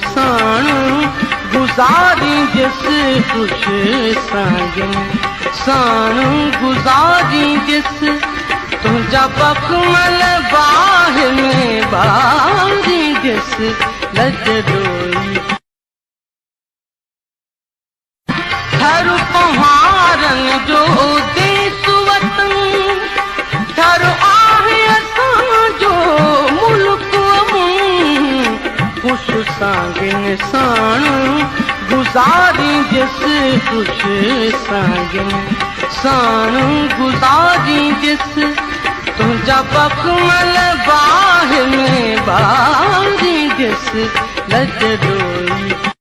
साण गुज़ारी जिस कुछ सागिन साण गुज़ारी जिस तुझा पखमल बाह में बारी जिस लज डोई थर पहाड़न जो देश वतन थर आहे असांजो मुल्क अमन खुश सागिन साण गुज़ारी जिस खुश सागिन साण गुज़ारी जिस तुझा पखमल बाह में बारी जिस लज डोई।